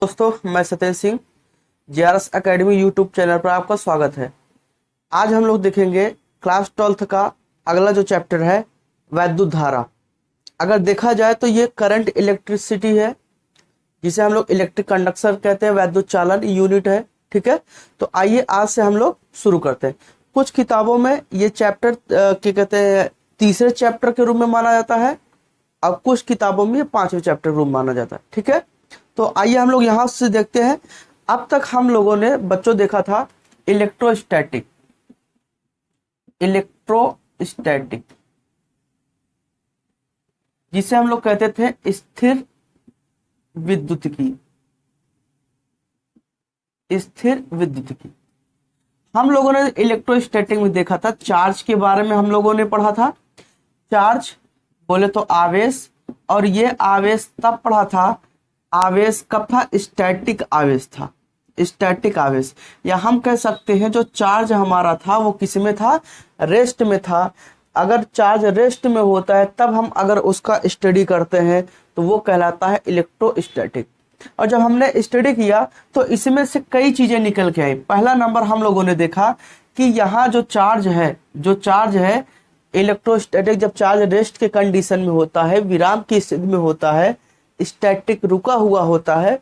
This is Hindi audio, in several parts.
दोस्तों, मैं Satej Singh JRS academy YouTube channel पर आपका स्वागत है। आज हम लोग देखेंगे क्लास 12th का अगला जो चैप्टर है वैद्युत धारा। अगर देखा जाए तो ये करंट इलेक्ट्रिसिटी है, जिसे हम लोग इलेक्ट्रिक कंडक्शन कहते हैं, वैद्युत चालन यूनिट है। ठीक है, तो आइए आज से हम लोग शुरू करते हैं। कुछ किताबों में ये चैप्टर क्या कहते हैं, तीसरे चैप्टर के रूप में माना जाता है, और कुछ किताबों में ये 5वें चैप्टर के रूप में माना जाता है। ठीक है, तो आइए हम लोग यहां से देखते हैं। अब तक हम लोगों ने बच्चों देखा था इलेक्ट्रोस्टैटिक, जिसे हम लोग कहते थे स्थिर विद्युतिकी। हम लोगों ने इलेक्ट्रोस्टैटिक में देखा था चार्ज के बारे में, हम लोगों ने पढ़ा था। चार्ज बोले तो आवेश, और ये आवेश तब पढ़ा था, आवेश कब था? स्टैटिक आवेश था। स्टैटिक आवेश, या हम कह सकते हैं जो चार्ज हमारा था वो किस में था? रेस्ट में था। अगर चार्ज रेस्ट में होता है तब हम अगर उसका स्टडी करते हैं तो वो कहलाता है इलेक्ट्रोस्टैटिक। और जब हमने स्टडी किया तो इसमें से कई चीजें निकल के आई। पहला नंबर हम लोगों ने देखा कि यहाँ जो चार्ज है इलेक्ट्रोस्टैटिक, जब चार्ज रेस्ट के कंडीशन में होता है, विराम की स्थिति में होता है, स्टैटिक रुका हुआ होता है,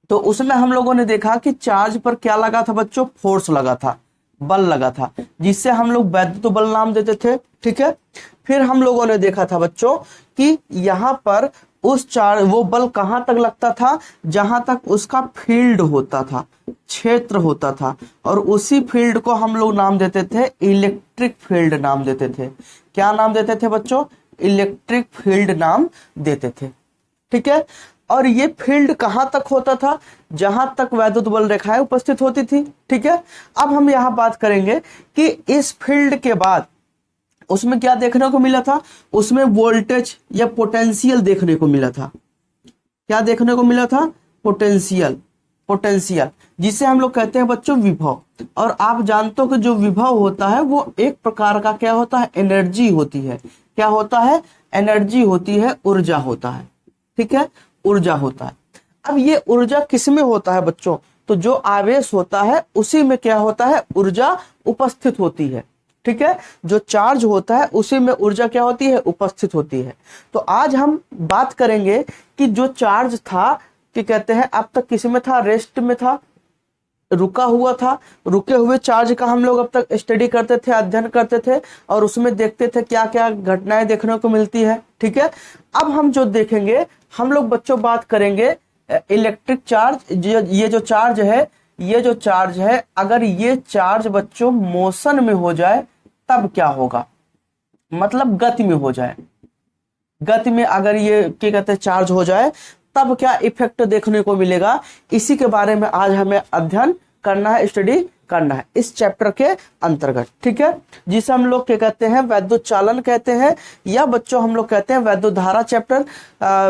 तो उसमें हम लोगों ने देखा कि चार्ज पर क्या लगा था बच्चों? फोर्स लगा था, बल लगा था, जिससे हम लोग वैद्युत बल नाम देते थे। ठीक है, फिर हम लोगों ने देखा था बच्चों कि यहाँ पर उस चार्ज वो बल कहां तक लगता था? जहां तक उसका फील्ड होता था, क्षेत्र होता था, और उसी फील्ड को हम लोग नाम देते थे इलेक्ट्रिक फील्ड नाम देते थे। क्या नाम देते थे बच्चों? इलेक्ट्रिक फील्ड नाम देते थे। ठीक है, और ये फील्ड कहां तक होता था? जहां तक वैद्युत बल रेखाएं उपस्थित होती थी। ठीक है, अब हम यहां बात करेंगे कि इस फील्ड के बाद उसमें क्या देखने को मिला था? उसमें वोल्टेज या पोटेंशियल देखने को मिला था। क्या देखने को मिला था? पोटेंशियल, जिसे हम लोग कहते हैं बच्चों विभव। और आप जानते हो कि जो विभव होता है वो एक प्रकार का क्या होता है? एनर्जी होती है। क्या होता है? एनर्जी होती है, ऊर्जा होता है। ठीक है, ऊर्जा होता है। अब ये ऊर्जा किस में होता है बच्चों? तो जो आवेश होता है उसी में क्या होता है? ऊर्जा उपस्थित होती है। ठीक है, जो चार्ज होता है उसी में ऊर्जा क्या होती है? उपस्थित होती है। तो आज हम बात करेंगे कि जो चार्ज था, क्या कहते हैं, अब तक किस में था? रेस्ट में था, रुका हुआ था। रुके हुए चार्ज का हम लोग अब तक स्टडी करते थे, अध्ययन करते थे, और उसमें देखते थे क्या क्या घटनाएं देखने को मिलती है। ठीक है, अब हम जो देखेंगे, हम लोग बच्चों बात करेंगे इलेक्ट्रिक चार्ज। ये जो चार्ज है, अगर ये चार्ज बच्चों मोशन में हो जाए तब क्या होगा? मतलब गति में हो जाए, गति में अगर ये क्या कहते हैं चार्ज हो जाए तब क्या इफेक्ट देखने को मिलेगा? इसी के बारे में आज हमें अध्ययन करना है, स्टडी करना है इस चैप्टर के अंतर्गत। ठीक है, जिसे हम लोग क्या कहते हैं? वैद्युत चालन कहते हैं, या बच्चों हम लोग कहते हैं वैद्युत धारा चैप्टर।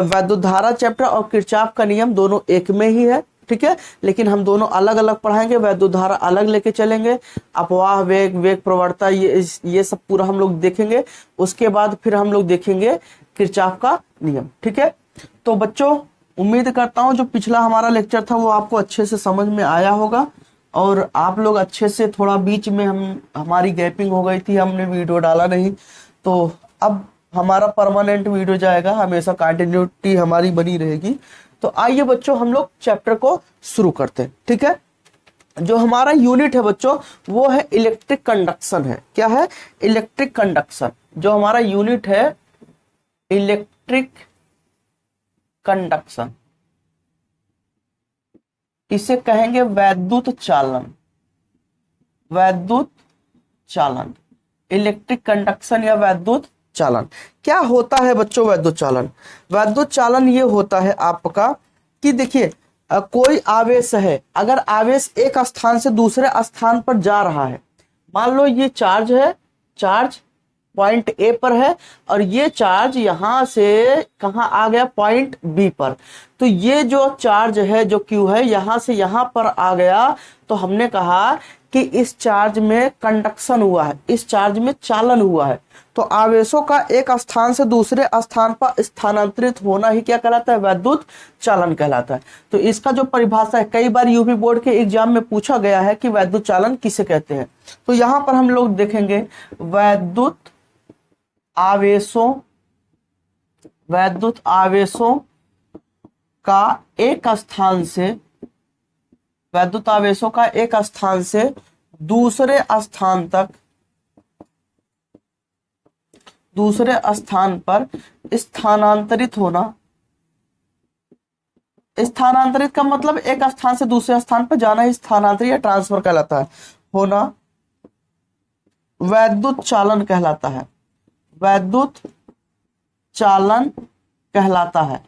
वैद्युत धारा चैप्टर और किरचॉफ का नियम दोनों एक में ही है। ठीक है, लेकिन हम दोनों अलग अलग पढ़ाएंगे, वैद्युत धारा अलग लेके चलेंगे, अपवाह वेग, वेग प्रवणता, ये सब पूरा हम लोग देखेंगे। उसके बाद फिर हम लोग देखेंगे किरचॉफ का नियम। ठीक है, तो बच्चों उम्मीद करता हूं जो पिछला हमारा लेक्चर था वो आपको अच्छे से समझ में आया होगा, और आप लोग अच्छे से, थोड़ा बीच में हमारी गैपिंग हो गई थी, हमने वीडियो डाला नहीं, तो अब हमारा परमानेंट वीडियो जाएगा, हमेशा कंटिन्यूटी हमारी बनी रहेगी। तो आइए बच्चों हम लोग चैप्टर को शुरू करते हैं। ठीक है, जो हमारा यूनिट है बच्चों वो है इलेक्ट्रिक कंडक्शन है। क्या है? Electric conduction. जो हमारा यूनिट है इलेक्ट्रिक कंडक्शन, इसे कहेंगे वैद्युत चालन, इलेक्ट्रिक कंडक्शन या वैद्युत चालन। क्या होता है बच्चों वैद्युत चालन? वैद्युत चालन ये होता है आपका कि देखिए, कोई आवेश है, अगर आवेश एक स्थान से दूसरे स्थान पर जा रहा है, मान लो ये चार्ज है, चार्ज पॉइंट ए पर है, और ये चार्ज यहां से कहां आ गया? पॉइंट बी पर। तो ये जो चार्ज है, जो क्यू है, यहां से यहां पर आ गया, तो हमने कहा कि इस चार्ज में कंडक्शन हुआ है, इस चार्ज में चालन हुआ है। तो आवेशों का एक स्थान से दूसरे स्थान पर स्थानांतरित होना ही क्या कहलाता है? वैद्युत चालन कहलाता है। तो इसका जो परिभाषा है, कई बार यूपी बोर्ड के एग्जाम में पूछा गया है कि वैद्युत चालन किसे कहते हैं। तो यहां पर हम लोग देखेंगे वैद्युत आवेशों का एक स्थान से, वैद्युत आवेशों का एक स्थान से दूसरे स्थान तक, दूसरे स्थान पर स्थानांतरित होना। स्थानांतरित का मतलब एक स्थान से दूसरे स्थान पर जाना ही स्थानांतरित या ट्रांसफर कहलाता है। होना वैद्युत चालन कहलाता है, वैद्युत चालन कहलाता है,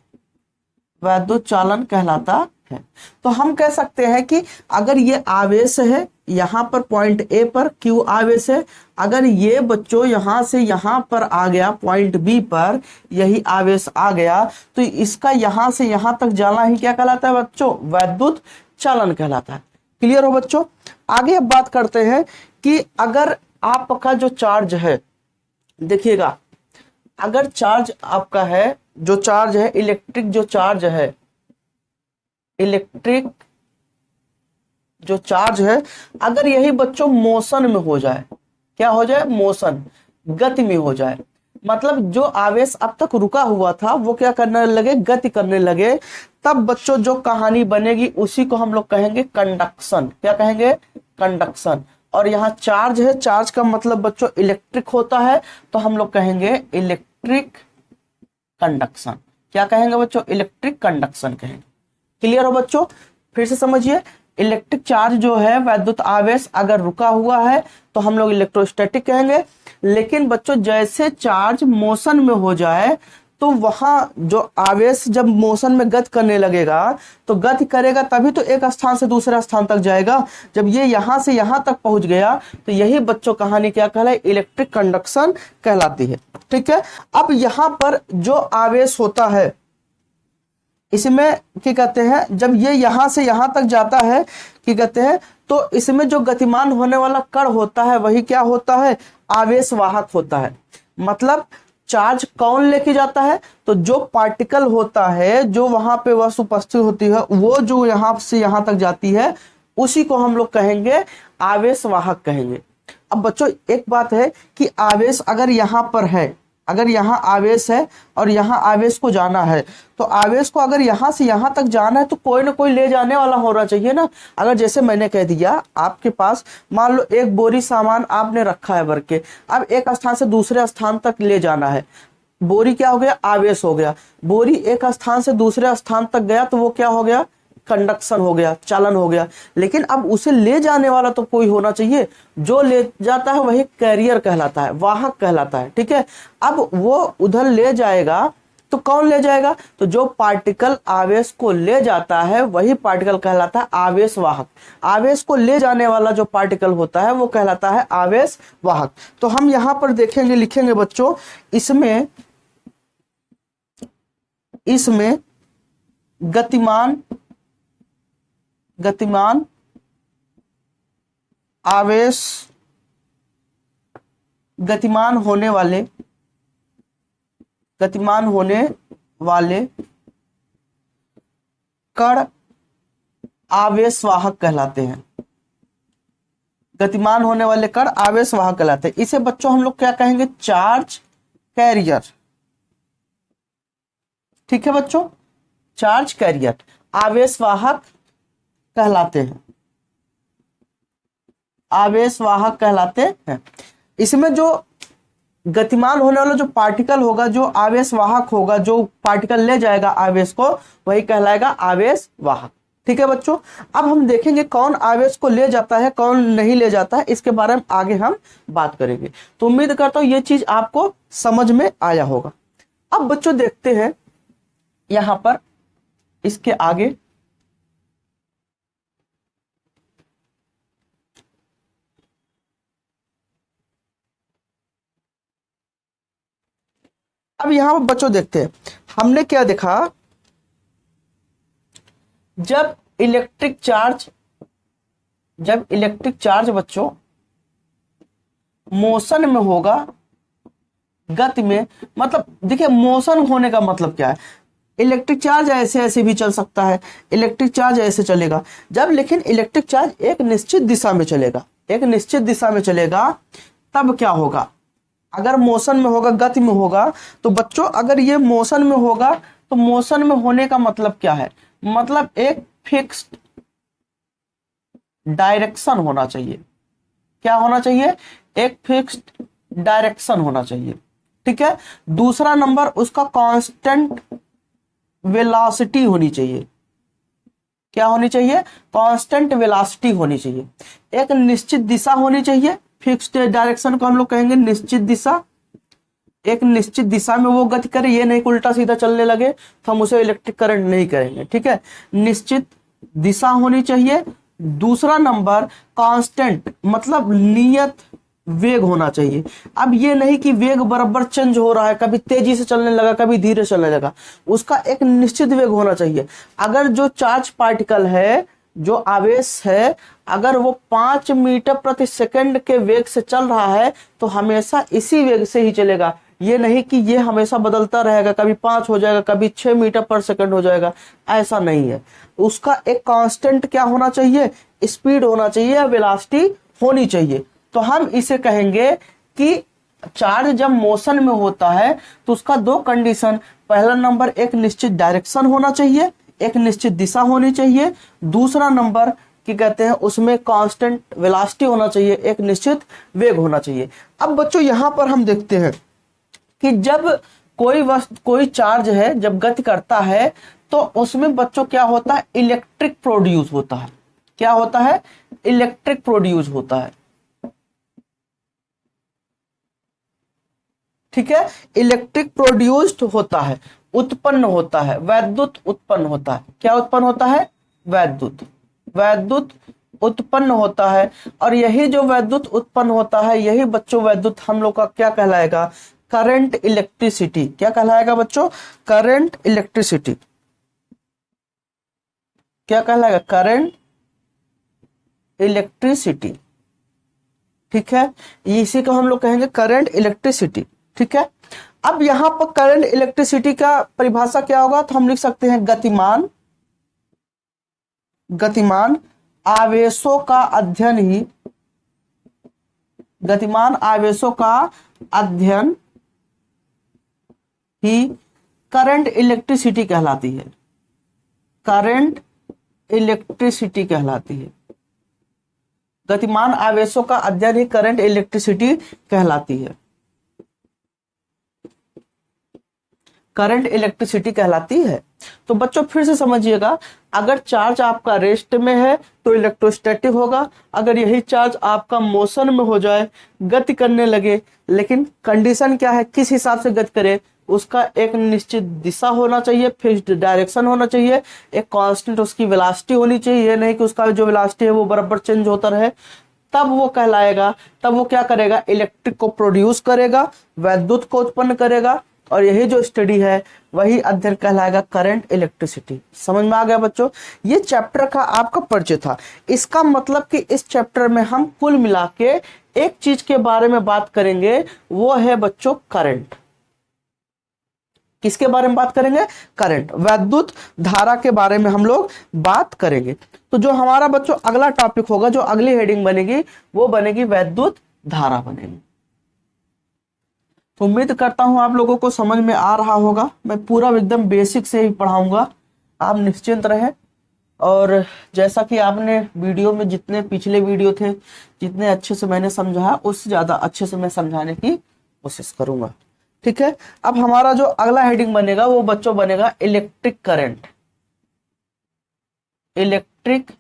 वैद्युत चालन कहलाता है। तो हम कह सकते हैं कि अगर ये आवेश है, यहां पर पॉइंट ए पर क्यू आवेश है, अगर ये बच्चों यहां से यहां पर आ गया, पॉइंट बी पर यही आवेश आ गया, तो इसका यहां से यहां तक जाना ही क्या कहलाता है बच्चों? वैद्युत चालन कहलाता है। क्लियर हो बच्चों? आगे अब बात करते हैं कि अगर आपका जो चार्ज है, देखिएगा, अगर चार्ज आपका है, जो चार्ज है इलेक्ट्रिक, जो चार्ज है इलेक्ट्रिक, जो चार्ज है, अगर यही बच्चों मोशन में हो जाए, क्या हो जाए? मोशन, गति में हो जाए, मतलब जो आवेश अब तक रुका हुआ था वो क्या करने लगे? गति करने लगे, तब बच्चों जो कहानी बनेगी उसी को हम लोग कहेंगे कंडक्शन। क्या कहेंगे? कंडक्शन। और यहाँ चार्ज है, चार्ज का मतलब बच्चों इलेक्ट्रिक होता है, तो हम लोग कहेंगे इलेक्ट्रिक कंडक्शन। क्या कहेंगे बच्चों? इलेक्ट्रिक कंडक्शन कहेंगे। क्लियर हो बच्चों? फिर से समझिए, इलेक्ट्रिक चार्ज जो है, वैद्युत आवेश अगर रुका हुआ है तो हम लोग इलेक्ट्रोस्टैटिक कहेंगे। लेकिन बच्चों जैसे चार्ज मोशन में हो जाए, तो वहां जो आवेश जब मोशन में गति करने लगेगा, तो गति करेगा तभी तो एक स्थान से दूसरे स्थान तक जाएगा। जब ये यहां से यहां तक पहुंच गया, तो यही बच्चों कहानी क्या कहलाए? इलेक्ट्रिक कंडक्शन कहलाती है। ठीक है। अब यहां पर जो आवेश होता है, इसमें क्या कहते हैं, जब ये यहां से यहां तक जाता है, क्या कहते हैं, तो इसमें जो गतिमान होने वाला कण होता है वही क्या होता है? आवेश वाहक होता है। मतलब चार्ज कौन लेके जाता है? तो जो पार्टिकल होता है, जो वहां पे वस्तु उपस्थित होती है, वो जो यहां से यहां तक जाती है, उसी को हम लोग कहेंगे आवेश वाहक कहेंगे। अब बच्चों एक बात है कि आवेश अगर यहां पर है, अगर यहाँ आवेश है और यहाँ आवेश को जाना है, तो आवेश को अगर यहाँ से यहाँ तक जाना है तो कोई ना कोई ले जाने वाला होना चाहिए ना। अगर जैसे मैंने कह दिया, आपके पास मान लो एक बोरी सामान आपने रखा है भर के, अब एक स्थान से दूसरे स्थान तक ले जाना है, बोरी क्या हो गया? आवेश हो गया। बोरी एक स्थान से दूसरे स्थान तक गया तो वो क्या हो गया? कंडक्शन हो गया, चालन हो गया। लेकिन अब उसे ले जाने वाला तो कोई होना चाहिए, जो ले जाता है वही कैरियर कहलाता है, वाहक कहलाता है। ठीक है। अब वो उधर ले जाएगा तो कौन ले जाएगा? तो जो पार्टिकल आवेश को ले जाता है वही पार्टिकल कहलाता है आवेश वाहक। आवेश को ले जाने वाला जो पार्टिकल होता है वो कहलाता है आवेश वाहक। तो हम यहां पर देखेंगे, लिखेंगे बच्चों, इसमें गतिमान आवेश, गतिमान होने वाले कण आवेश वाहक कहलाते हैं। गतिमान होने वाले कण आवेश वाहक कहलाते हैं। इसे बच्चों हम लोग क्या कहेंगे? Charge carrier. ठीक है बच्चों, चार्ज कैरियर आवेश वाहक कहलाते हैं, आवेश वाहक कहलाते हैं। इसमें जो गतिमान होने वाला जो पार्टिकल होगा, जो आवेश वाहक होगा, जो पार्टिकल ले जाएगा आवेश को, वही कहलाएगा आवेश वाहक। ठीक है बच्चों। अब हम देखेंगे कौन आवेश को ले जाता है, कौन नहीं ले जाता है, इसके बारे में आगे हम बात करेंगे। तो उम्मीद करता हूं ये चीज आपको समझ में आया होगा। अब बच्चों देखते हैं यहां पर इसके आगे, अब यहां पर बच्चों देखते हैं हमने क्या देखा। जब इलेक्ट्रिक चार्ज जब इलेक्ट्रिक चार्ज बच्चों मोशन में होगा, गति में, मतलब देखिए मोशन होने का मतलब क्या है, इलेक्ट्रिक चार्ज ऐसे ऐसे भी चल सकता है, इलेक्ट्रिक चार्ज ऐसे चलेगा जब, लेकिन इलेक्ट्रिक चार्ज एक निश्चित दिशा में चलेगा, एक निश्चित दिशा में चलेगा, तब क्या होगा, अगर मोशन में होगा, गति में होगा, तो बच्चों अगर ये मोशन में होगा तो मोशन में होने का मतलब क्या है, मतलब एक फिक्स्ड डायरेक्शन होना चाहिए। क्या होना चाहिए, एक फिक्स्ड डायरेक्शन होना चाहिए, ठीक है। दूसरा नंबर उसका कांस्टेंट वेलोसिटी होनी चाहिए। क्या होनी चाहिए, कांस्टेंट वेलोसिटी होनी चाहिए। एक निश्चित दिशा होनी चाहिए, फिक्स्ड डायरेक्शन को हम लोग कहेंगे निश्चित दिशा। एक निश्चित दिशा में वो गति करे, ये नहीं कि उल्टा सीधा चलने लगे तो हम उसे इलेक्ट्रिक करंट नहीं करेंगे, ठीक है। निश्चित दिशा होनी चाहिए। दूसरा नंबर कांस्टेंट, मतलब नियत वेग होना चाहिए। अब ये नहीं कि वेग बराबर चेंज हो रहा है, कभी तेजी से चलने लगा, कभी धीरे चलने लगा, उसका एक निश्चित वेग होना चाहिए। अगर जो चार्ज पार्टिकल है, जो आवेश है, अगर वो 5 मीटर प्रति सेकंड के वेग से चल रहा है तो हमेशा इसी वेग से ही चलेगा। ये नहीं कि ये हमेशा बदलता रहेगा, कभी 5 हो जाएगा, कभी 6 मीटर पर सेकंड हो जाएगा, ऐसा नहीं है। उसका एक कांस्टेंट क्या होना चाहिए, स्पीड होना चाहिए, वेलोसिटी होनी चाहिए। तो हम इसे कहेंगे कि चार्ज जब मोशन में होता है तो उसका दो कंडीशन, पहला नंबर एक निश्चित डायरेक्शन होना चाहिए, एक निश्चित दिशा होनी चाहिए। दूसरा नंबर क्या कहते हैं, उसमें कांस्टेंट वेलोसिटी होना चाहिए, एक निश्चित वेग होना चाहिए। अब बच्चों यहां पर हम देखते हैं कि जब कोई चार्ज है जब गति करता है तो उसमें बच्चों क्या होता है, इलेक्ट्रिक प्रोड्यूस होता है। क्या होता है, इलेक्ट्रिक प्रोड्यूस होता है, ठीक है। इलेक्ट्रिक प्रोड्यूस्ड होता है, उत्पन्न होता है, वैद्युत उत्पन्न होता है। क्या उत्पन्न होता है, वैद्युत, वैद्युत उत्पन्न होता है। और यही जो वैद्युत उत्पन्न होता है, यही बच्चों वैद्युत हम लोग का क्या कहलाएगा, करंट इलेक्ट्रिसिटी। क्या कहलाएगा बच्चों, करंट इलेक्ट्रिसिटी। क्या कहलाएगा, करंट इलेक्ट्रिसिटी, ठीक है। इसी को हम लोग कहेंगे करंट इलेक्ट्रिसिटी, ठीक है। अब यहां पर करंट इलेक्ट्रिसिटी का परिभाषा क्या होगा, तो हम लिख सकते हैं गतिमान, गतिमान आवेशों का अध्ययन ही, गतिमान आवेशों का अध्ययन ही करंट इलेक्ट्रिसिटी कहलाती है, करंट इलेक्ट्रिसिटी कहलाती है। गतिमान आवेशों का अध्ययन ही करंट इलेक्ट्रिसिटी कहलाती है, करंट इलेक्ट्रिसिटी कहलाती है। तो बच्चों फिर से समझिएगा, अगर चार्ज आपका रेस्ट में है तो इलेक्ट्रोस्टैटिक होगा। अगर यही चार्ज आपका मोशन में हो जाए, गति करने लगे, लेकिन कंडीशन क्या है, किस हिसाब से गति करे, उसका एक निश्चित दिशा होना चाहिए, फिक्स्ड डायरेक्शन होना चाहिए, एक कांस्टेंट उसकी वेलोसिटी होनी चाहिए। ये नहीं कि उसका जो वेलोसिटी है वो बराबर चेंज होता रहे, तब वो कहलाएगा, तब वो क्या करेगा, इलेक्ट्रिक को प्रोड्यूस करेगा, वैद्युत को उत्पन्न करेगा। और यही जो स्टडी है वही अध्ययन कहलाएगा करंट इलेक्ट्रिसिटी। समझ में आ गया बच्चों, ये चैप्टर का आपका परिचय था। इसका मतलब कि इस चैप्टर में हम कुल मिला के एक चीज के बारे में बात करेंगे, वो है बच्चों करंट। किसके बारे में बात करेंगे, करंट, वैद्युत धारा के बारे में हम लोग बात करेंगे। तो जो हमारा बच्चों अगला टॉपिक होगा, जो अगली हेडिंग बनेगी, वो बनेगी वैद्युत धारा बनेगी। तो उम्मीद करता हूं आप लोगों को समझ में आ रहा होगा। मैं पूरा एकदम बेसिक से ही पढ़ाऊंगा, आप निश्चिंत रहें। और जैसा कि आपने वीडियो में जितने पिछले वीडियो थे, जितने अच्छे से मैंने समझाया, उससे ज्यादा अच्छे से मैं समझाने की कोशिश करूंगा, ठीक है। अब हमारा जो अगला हेडिंग बनेगा वो बच्चों बनेगा इलेक्ट्रिक करंट, इलेक्ट्रिक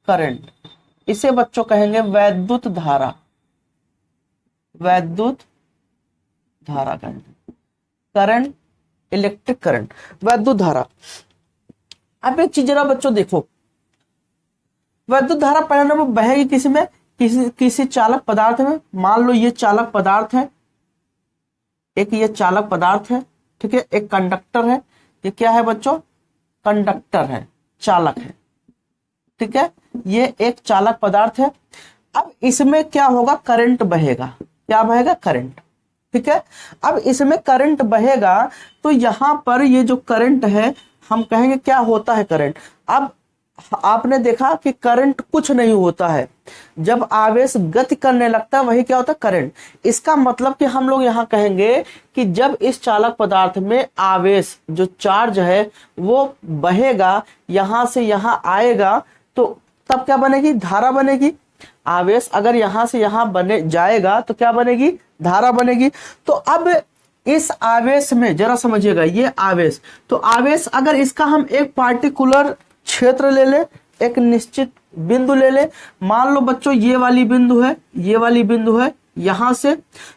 करंट। इसे बच्चों कहेंगे वैद्युत धारा, वैद्युत धारा कहेंगे, करंट, इलेक्ट्रिक करंट, वैद्युत धारा। अब एक चीज जरा बच्चों देखो, वैद्युत धारा पहले नंबर बहेगी किसी में, किसी चालक पदार्थ में। मान लो ये चालक पदार्थ है, एक ये चालक पदार्थ है, ठीक है, एक कंडक्टर है। ये क्या है बच्चों, कंडक्टर है, चालक है। ठीक है, ये एक चालक पदार्थ है। अब इसमें क्या होगा, करंट बहेगा। क्या बहेगा, करंट। ठीक है, अब इसमें करंट बहेगा तो यहां पर ये जो करंट है हम कहेंगे क्या होता है करंट। अब आपने देखा कि करंट कुछ नहीं होता है, जब आवेश गति करने लगता है वही क्या होता है, करंट। इसका मतलब कि हम लोग यहाँ कहेंगे कि जब इस चालक पदार्थ में आवेश जो चार्ज है वो बहेगा, यहां से यहां आएगा, तो तब क्या बनेगी, धारा बनेगी। आवेश अगर यहां से यहां बने जाएगा तो क्या बनेगी, धारा बनेगी। तो अब इस आवेश में जरा समझिएगा, ये आवेश, तो आवेश अगर इसका हम एक पार्टिकुलर क्षेत्र ले ले, एक निश्चित बिंदु ले ले, मान लो बच्चों ये वाली बिंदु है, ये वाली बिंदु है यहां से,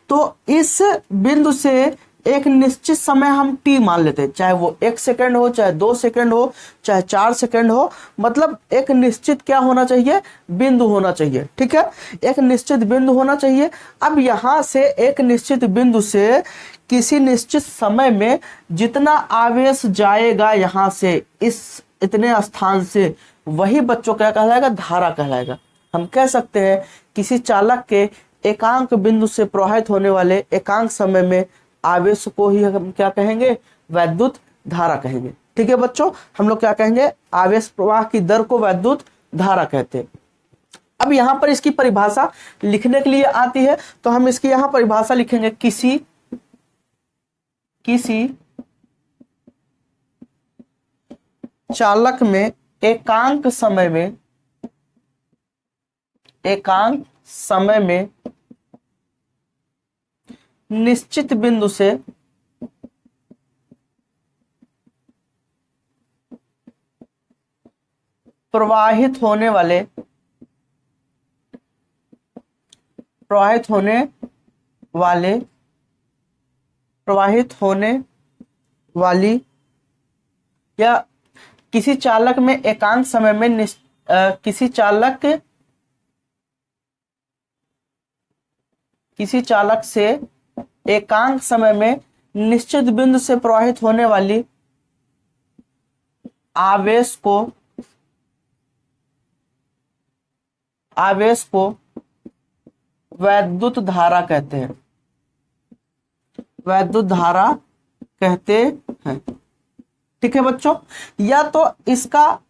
तो इस बिंदु से एक निश्चित समय हम टी मान लेते हैं, चाहे वो 1 सेकंड हो, चाहे 2 सेकंड हो, चाहे 4 सेकंड हो, मतलब एक निश्चित क्या होना चाहिए, बिंदु होना चाहिए। ठीक है, एक निश्चित बिंदु होना चाहिए। अब यहां से एक निश्चित बिंदु से किसी निश्चित समय में जितना आवेश जाएगा यहां से इस इतने स्थान से, वही बच्चों क्या कहलाएगा, धारा कहलाएगा। हम कह सकते हैं किसी चालक के एकांक बिंदु से प्रवाहित होने वाले एकांक समय में आवेश को ही हम क्या कहेंगे, वैद्युत धारा कहेंगे। ठीक है बच्चों, हम लोग क्या कहेंगे, आवेश प्रवाह की दर को वैद्युत धारा कहते हैं। अब यहां पर इसकी परिभाषा लिखने के लिए आती है, तो हम इसकी यहां परिभाषा लिखेंगे, किसी चालक में एकांक समय में निश्चित बिंदु से प्रवाहित होने वाली या किसी चालक में एकांक समय में किसी चालक से एकांक समय में निश्चित बिंदु से प्रवाहित होने वाली आवेश को वैद्युत धारा कहते हैं। वैद्युत धारा कहते हैं। ठीक है बच्चों, या तो इसका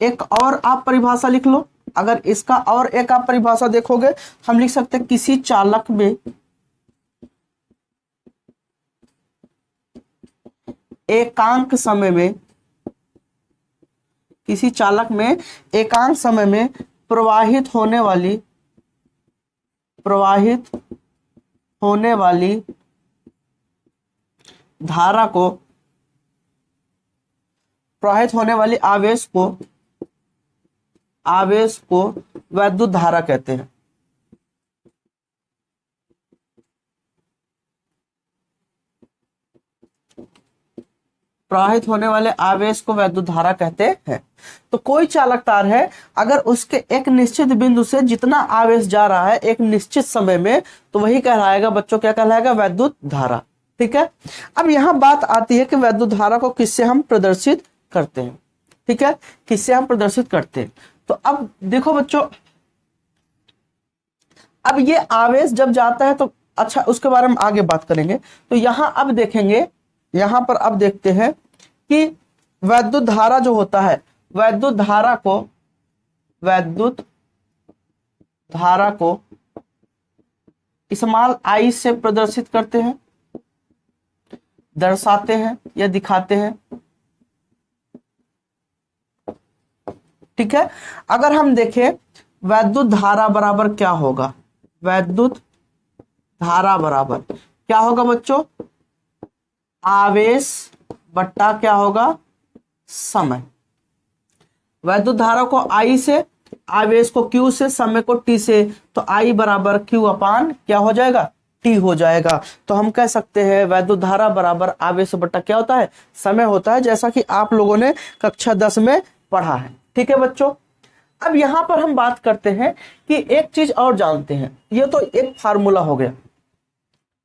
एक और आप परिभाषा लिख लो। अगर इसका और एक आप परिभाषा देखोगे, हम लिख सकते हैं किसी चालक में एकांक समय में प्रवाहित होने वाली धारा को, प्रवाहित होने वाली आवेश को वैद्युत धारा कहते हैं। प्रवाहित होने वाले आवेश को वैद्युत धारा कहते हैं। तो कोई चालक तार है, अगर उसके एक निश्चित बिंदु से जितना आवेश जा रहा है एक निश्चित समय में, तो वही कहलाएगा बच्चों, क्या कहलाएगा, वैद्युत धारा। ठीक है, अब यहां बात आती है कि वैद्युत धारा को किससे हम प्रदर्शित करते हैं। ठीक है, किससे हम प्रदर्शित करते हैं। तो अब देखो बच्चों, अब ये आवेश जब जाता है तो अच्छा, उसके बारे में आगे बात करेंगे। तो यहां अब देखेंगे, यहां पर अब देखते हैं कि वैद्युत धारा जो होता है, वैद्युत धारा को स्मॉल आई से प्रदर्शित करते हैं, दर्शाते हैं या दिखाते हैं। ठीक है, अगर हम देखें वैद्युत धारा बराबर क्या होगा, वैद्युत धारा बराबर क्या होगा बच्चों, आवेश बट्टा क्या होगा, समय। वैद्युत धारा को आई से, आवेश को क्यू से, समय को टी से, तो आई बराबर क्यू अपान क्या हो जाएगा, टी हो जाएगा। तो हम कह सकते हैं वैद्युत धारा बराबर आवेश बट्टा क्या होता है, समय होता है, जैसा कि आप लोगों ने कक्षा 10 में पढ़ा है। ठीक है बच्चों, अब यहां पर हम बात करते हैं कि एक चीज और जानते हैं। ये तो एक फार्मूला हो गया,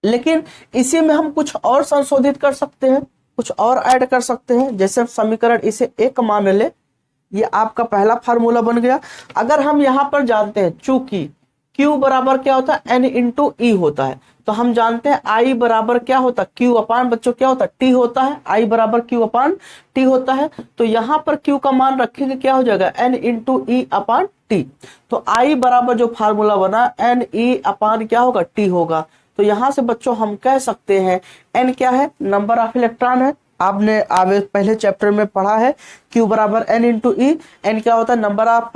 लेकिन इसी में हम कुछ और संशोधित कर सकते हैं, कुछ और ऐड कर सकते हैं। जैसे समीकरण इसे 1 मान ले, ये आपका पहला फार्मूला बन गया। अगर हम यहाँ पर जानते हैं चूंकि Q बराबर क्या होता है N इंटू ई होता है, तो हम जानते हैं I बराबर क्या होता है Q अपान बच्चों क्या होता है T होता है, I बराबर Q अपान T होता है। तो यहाँ पर Q का मान रखेंगे क्या हो जाएगा N इंटू ई अपान T। तो I बराबर जो फार्मूला बना N E अपान क्या होगा T होगा। तो यहाँ से बच्चों हम कह सकते हैं N क्या है, नंबर ऑफ इलेक्ट्रॉन है, आपने आवेश पहले चैप्टर में पढ़ा है। Q बराबर N इंटू ई, N क्या होता है नंबर ऑफ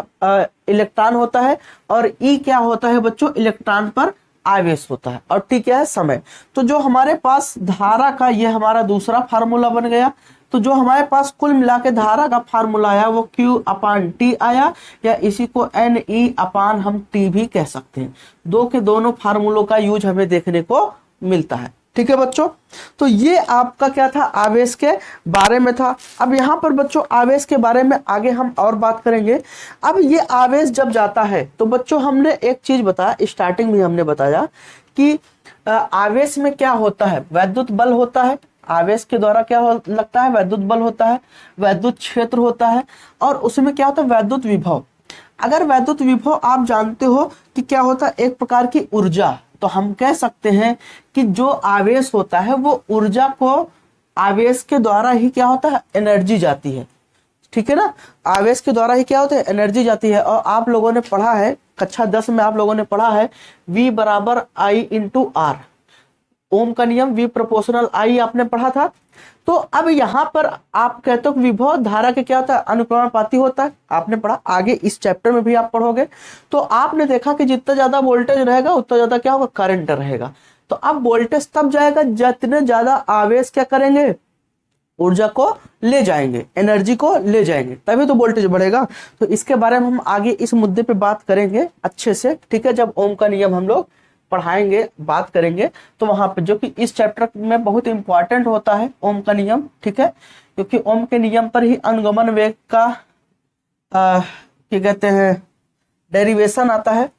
इलेक्ट्रॉन होता है, और E क्या होता है बच्चों इलेक्ट्रॉन पर आवेश होता है, और T क्या है समय। तो जो हमारे पास धारा का ये हमारा दूसरा फार्मूला बन गया। तो जो हमारे पास कुल मिला के धारा का फार्मूला आया वो Q अपान T आया, या इसी को N E अपान हम T भी कह सकते हैं। दो के दोनों फार्मूलों का यूज हमें देखने को मिलता है। ठीक है बच्चों, तो ये आपका क्या था आवेश के बारे में था। अब यहाँ पर बच्चों आवेश के बारे में आगे हम और बात करेंगे। अब ये आवेश जब जाता है तो बच्चों हमने एक चीज बताया, स्टार्टिंग में हमने बताया कि आवेश में क्या होता है, वैद्युत बल होता है। आवेश के द्वारा क्या लगता है, वैद्युत बल होता है, वैद्युत क्षेत्र होता है, और उसमें क्या होता है वैद्युत विभव। अगर वैद्युत विभव आप जानते हो कि क्या होता है एक प्रकार की ऊर्जा, तो हम कह सकते हैं कि जो आवेश होता है वो ऊर्जा को, आवेश के द्वारा ही क्या होता है एनर्जी जाती है। ठीक है ना, आवेश के द्वारा ही क्या होता है एनर्जी जाती है। और आप लोगों ने पढ़ा है कक्षा 10 में, आप लोगों ने पढ़ा है V बराबर I इंटू आर, ओम का नियम V प्रोपोर्शनल I आपने पढ़ा था। तो अब यहाँ पर आप कहते हो विभव धारा के क्या होता है अनुक्रमानुपाती होता है, आपने पढ़ा, आगे इस चैप्टर में भी आप पढ़ोगे। तो आपने देखा कि जितना ज्यादा वोल्टेज रहेगा उतना ज्यादा क्या होगा करंट रहेगा। तो अब वोल्टेज तब जाएगा जितने ज्यादा आवेश क्या करेंगे ऊर्जा को ले जाएंगे, एनर्जी को ले जाएंगे, तभी तो वोल्टेज बढ़ेगा। तो इसके बारे में हम आगे इस मुद्दे पे बात करेंगे अच्छे से। ठीक है, जब ओम का नियम हम लोग पढ़ाएंगे बात करेंगे तो वहां पे, जो कि इस चैप्टर में बहुत इंपॉर्टेंट होता है ओम का नियम। ठीक है, क्योंकि ओम के नियम पर ही अनुगमन वेग का क्या कहते हैं डेरिवेशन आता है,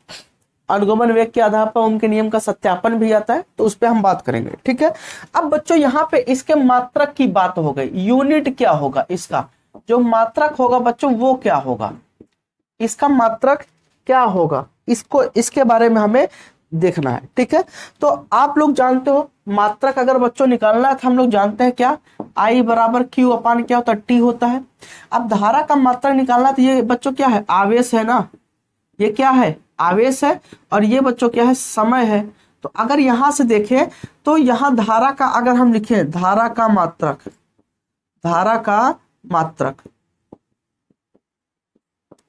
अनुगमन वेग के आधार पर ओम के नियम का सत्यापन भी आता है, तो उस पर हम बात करेंगे। ठीक है, अब बच्चों यहाँ पे इसके मात्रक की बात हो गई, यूनिट क्या होगा इसका, जो मात्रक होगा बच्चों वो क्या होगा, इसका मात्रक क्या होगा, इसको इसके बारे में हमें देखना है। ठीक है, तो आप लोग जानते हो मात्रक अगर बच्चों निकालना है तो हम लोग जानते हैं क्या I बराबर Q अपान क्या होता है T होता है। अब धारा का मात्रक निकालना तो ये बच्चों क्या है आवेश है ना, ये क्या है आवेश है, और ये बच्चों क्या है समय है। तो अगर यहां से देखें तो यहां धारा का अगर हम लिखें धारा का मात्रक, धारा का मात्रक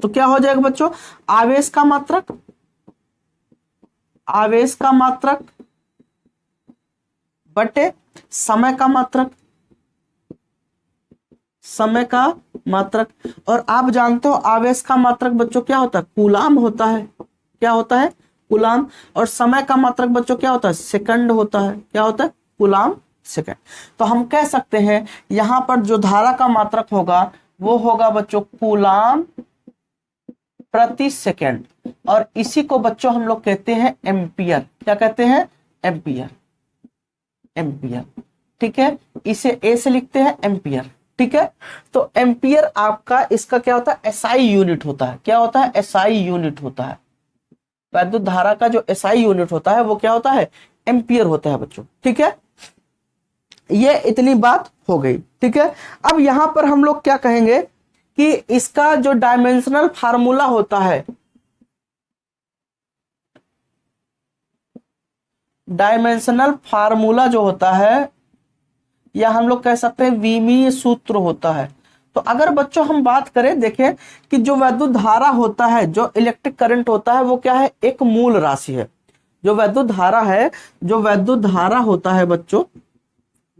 तो क्या हो जाएगा बच्चों आवेश का मात्रक, आवेश का मात्रक बटे समय का मात्रक, समय का मात्रक। और आप जानते हो आवेश का मात्रक बच्चों क्या होता है कूलाम होता है, क्या होता है कूलाम। और समय का मात्रक बच्चों क्या होता है सेकंड होता है, क्या होता है कूलाम सेकंड। तो हम कह सकते हैं यहां पर जो धारा का मात्रक होगा वो होगा बच्चों कूलाम प्रति सेकंड, और इसी को बच्चों हम लोग कहते हैं एम्पियर। क्या कहते हैं एम्पियर, एम्पियर। ठीक है, इसे ए से लिखते हैं एम्पियर। ठीक है, तो एम्पियर आपका इसका क्या होता है एसआई यूनिट होता है, क्या होता है एसआई यूनिट होता है। वैद्युत धारा का जो एसआई यूनिट होता है वो क्या होता है एम्पियर होता है बच्चों। ठीक है, ये इतनी बात हो गई। ठीक है, अब यहां पर हम लोग क्या कहेंगे कि इसका जो डायमेंशनल फार्मूला होता है, डायमेंशनल फार्मूला जो होता है या हम लोग कह सकते हैं विमीय सूत्र होता है। तो अगर बच्चों हम बात करें देखें कि जो वैद्युत धारा होता है, जो इलेक्ट्रिक करंट होता है वो क्या है एक मूल राशि है। जो वैद्युत धारा है, जो वैद्युत धारा होता है बच्चों,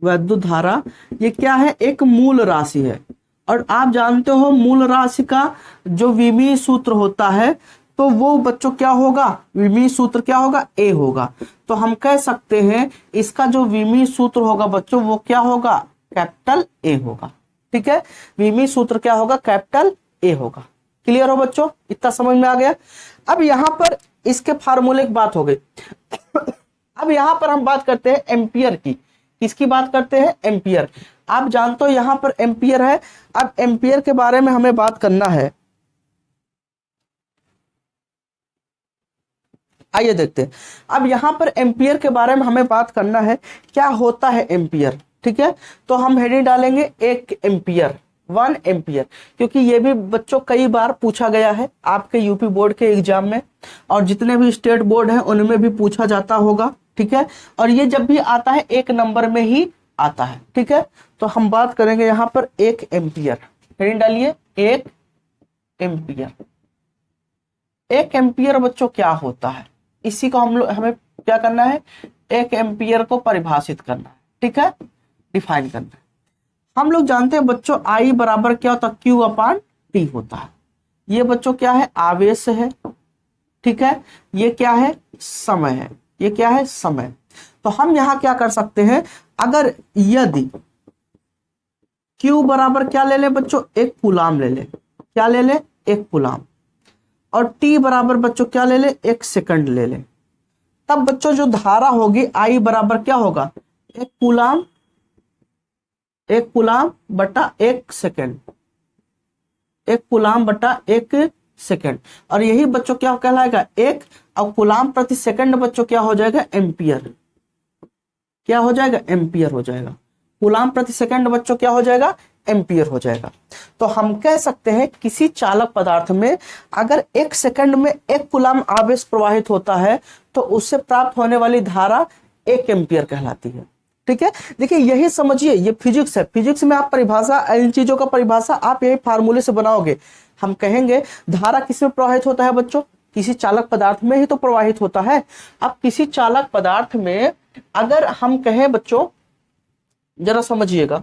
वैद्युत धारा ये क्या है एक मूल राशि है। और आप जानते हो मूल राशि का जो विमीय सूत्र होता है तो वो बच्चों क्या होगा विमीय सूत्र क्या होगा ए होगा। तो हम कह सकते हैं इसका जो विमीय सूत्र होगा बच्चों वो क्या होगा कैपिटल ए होगा। ठीक है, विमीय सूत्र क्या होगा कैपिटल ए होगा। क्लियर हो बच्चों, इतना समझ में आ गया। अब यहां पर इसके फार्मूले की बात हो गई। अब यहां पर हम बात करते हैं एम्पियर की, किसकी बात करते हैं एम्पियर। आप जानते हो यहाँ पर एम्पियर है। अब एम्पियर के बारे में हमें बात करना है। आइए देखते हैं। अब यहाँ पर एम्पियर के बारे में हमें बात करना है, क्या होता है एम्पियर। ठीक है, तो हम हेडिंग डालेंगे 1 एम्पियर, 1 एम्पियर, क्योंकि ये भी बच्चों कई बार पूछा गया है आपके यूपी बोर्ड के एग्जाम में, और जितने भी स्टेट बोर्ड हैं उनमें भी पूछा जाता होगा। ठीक है, और ये जब भी आता है 1 नंबर में ही आता है। ठीक है, तो हम बात करेंगे यहाँ पर 1 एम्पियर। हेडिंग डालिए 1 एम्पियर। 1 एम्पियर बच्चों क्या होता है, इसी को हमें क्या करना है, 1 एम्पियर को परिभाषित करना है। ठीक है, डिफाइन करना है। हम लोग जानते हैं बच्चों आई बराबर क्या होता है, Q अपान टी होता है। ये बच्चों क्या है, आवेश है। ठीक है, ये क्या है, समय है। ये क्या है, समय। तो हम यहां क्या कर सकते हैं, अगर यदि Q बराबर क्या ले ले बच्चों, 1 कूलाम ले ले। क्या ले ले, 1 कूलाम। और T बराबर बच्चों क्या ले ले, 1 सेकंड ले ले। तब बच्चों जो धारा होगी I बराबर क्या होगा, 1 कूलाम, 1 कूलाम बटा 1 सेकंड, 1 कूलाम बटा 1 सेकंड। और यही बच्चों क्या कहलाएगा, 1 और कूलाम प्रति सेकंड बच्चों क्या हो जाएगा, एम्पियर। क्या हो जाएगा, एम्पियर हो जाएगा। कूलाम प्रति सेकंड बच्चों क्या हो जाएगा, एम्पियर हो जाएगा। तो हम कह सकते हैं किसी चालक पदार्थ में अगर 1 सेकंड में 1 कूलाम आवेश प्रवाहित होता है तो उससे प्राप्त होने वाली धारा 1 एम्पियर कहलाती है। ठीक है, देखिए यही समझिए, ये फिजिक्स है। फिजिक्स में आप परिभाषा, इन चीजों का परिभाषा आप यही फार्मूले से बनाओगे। हम कहेंगे धारा किसमें प्रवाहित होता है बच्चों, किसी चालक पदार्थ में ही तो प्रवाहित होता है। अब किसी चालक पदार्थ में अगर हम कहें बच्चों, जरा समझिएगा,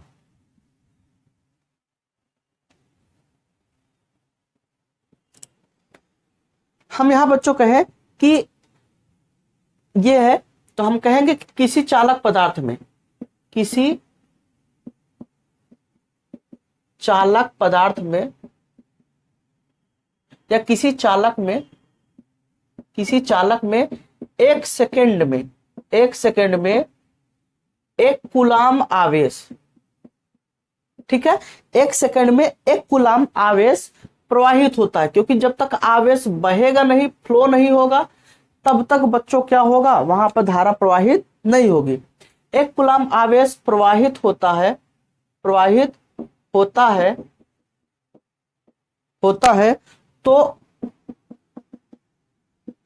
हम यहां बच्चों कहें कि ये है, तो हम कहेंगे कि किसी चालक पदार्थ में, किसी चालक पदार्थ में या किसी चालक में, किसी चालक में 1 सेकंड में, 1 सेकंड में 1 कूलाम आवेश। ठीक है, 1 सेकंड में 1 कूलाम आवेश प्रवाहित होता है, क्योंकि जब तक आवेश बहेगा नहीं, फ्लो नहीं होगा, तब तक बच्चों क्या होगा, वहां पर धारा प्रवाहित नहीं होगी। 1 कूलाम आवेश प्रवाहित होता है, प्रवाहित होता है, होता है, तो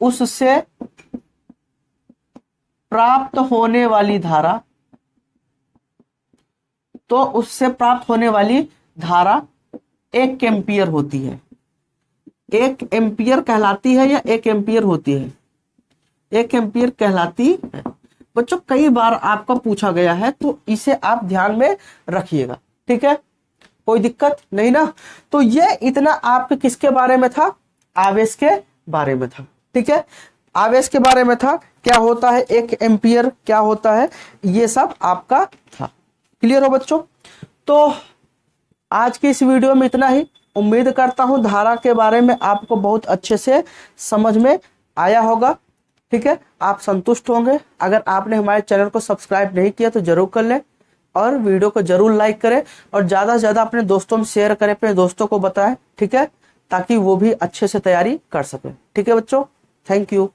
उससे प्राप्त होने वाली धारा, तो उससे प्राप्त होने वाली धारा 1 एम्पियर होती है। 1 एम्पियर कहलाती है या 1 एम्पियर होती है, 1 एम्पियर कहलाती है। बच्चों कई बार आपका पूछा गया है, तो इसे आप ध्यान में रखिएगा। ठीक है, कोई दिक्कत नहीं ना। तो ये इतना आपके किसके बारे में था, आवेश के बारे में था। ठीक है, आवेश के बारे में था, क्या होता है 1 एम्पियर, क्या होता है, ये सब आपका था। क्लियर हो बच्चों। तो आज की इस वीडियो में इतना ही। उम्मीद करता हूं धारा के बारे में आपको बहुत अच्छे से समझ में आया होगा। ठीक है, आप संतुष्ट होंगे। अगर आपने हमारे चैनल को सब्सक्राइब नहीं किया तो जरूर कर लें, और वीडियो को जरूर लाइक करें, और ज्यादा से ज्यादा अपने दोस्तों में शेयर करें, अपने दोस्तों को बताएं। ठीक है, ताकि वो भी अच्छे से तैयारी कर सके। ठीक है बच्चों, थैंक यू।